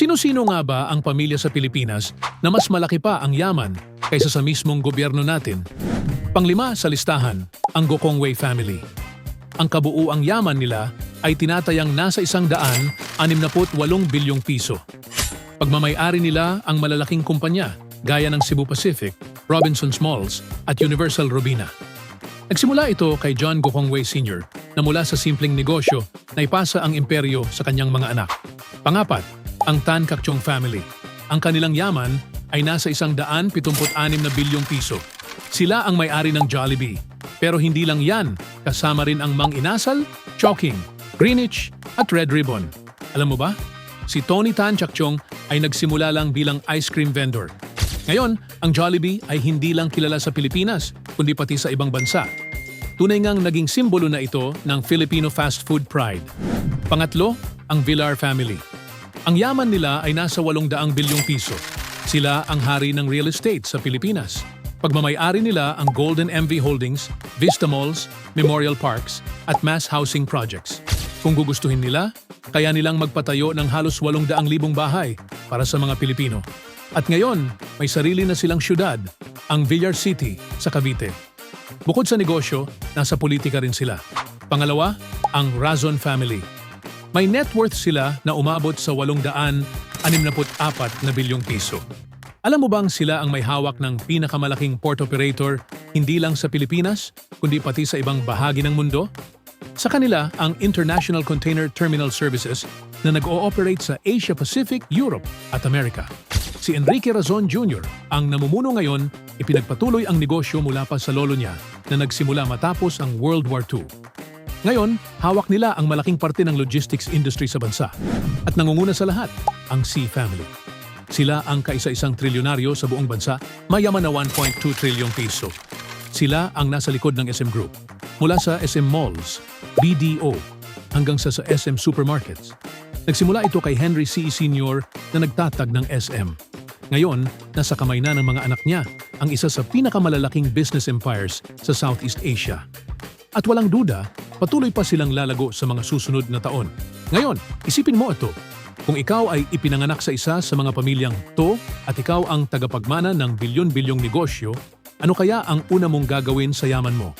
Sino-sino nga ba ang pamilya sa Pilipinas na mas malaki pa ang yaman kaysa sa mismong gobyerno natin? Panglima sa listahan, ang Gokongwei family. Ang kabuuang yaman nila ay tinatayang nasa 168 bilyong piso. Pagmamay-ari nila ang malalaking kumpanya gaya ng Cebu Pacific, Robinsons Malls at Universal Robina. Nagsimula ito kay John Gokongwei Sr. na mula sa simpleng negosyo na ipasa ang imperyo sa kanyang mga anak. Pangapat, ang Tan Caktiong family. Ang kanilang yaman ay nasa 176 bilyong piso. Sila ang may-ari ng Jollibee. Pero hindi lang yan, kasama rin ang Mang Inasal, Chowking, Greenwich at Red Ribbon. Alam mo ba? Si Tony Tan Caktiong ay nagsimula lang bilang ice cream vendor. Ngayon, ang Jollibee ay hindi lang kilala sa Pilipinas, kundi pati sa ibang bansa. Tunay ngang naging simbolo na ito ng Filipino fast food pride. Pangatlo, ang Villar family. Ang yaman nila ay nasa 800 bilyong piso. Sila ang hari ng real estate sa Pilipinas. Pagmamay-ari nila ang Golden MV Holdings, Vista Malls, Memorial Parks at mass housing projects. Kung gugustuhin nila, kaya nilang magpatayo ng halos 800,000 bahay para sa mga Pilipino. At ngayon, may sarili na silang syudad, ang Villar City sa Cavite. Bukod sa negosyo, nasa politika rin sila. Pangalawa, ang Razon family. May net worth sila na umabot sa 864 bilyong piso. Alam mo bang sila ang may hawak ng pinakamalaking port operator hindi lang sa Pilipinas, kundi pati sa ibang bahagi ng mundo? Sa kanila ang International Container Terminal Services na nag-ooperate sa Asia Pacific, Europe at Amerika. Si Enrique Razon Jr. ang namumuno ngayon, ipinagpatuloy ang negosyo mula pa sa lolo niya na nagsimula matapos ang World War II. Ngayon, hawak nila ang malaking parte ng logistics industry sa bansa. At nangunguna sa lahat, ang C family. Sila ang kaisa-isang trilyonaryo sa buong bansa, mayaman na 1.2 trilyong piso. Sila ang nasa likod ng SM Group. Mula sa SM Malls, BDO, hanggang sa SM Supermarkets. Nagsimula ito kay Henry C. Sr. na nagtatag ng SM. Ngayon, nasa kamay na ng mga anak niya ang isa sa pinakamalalaking business empires sa Southeast Asia. At walang duda, patuloy pa silang lalago sa mga susunod na taon. Ngayon, isipin mo ito. Kung ikaw ay ipinanganak sa isa sa mga pamilyang to at ikaw ang tagapagmana ng bilyon-bilyong negosyo, ano kaya ang una mong gagawin sa yaman mo?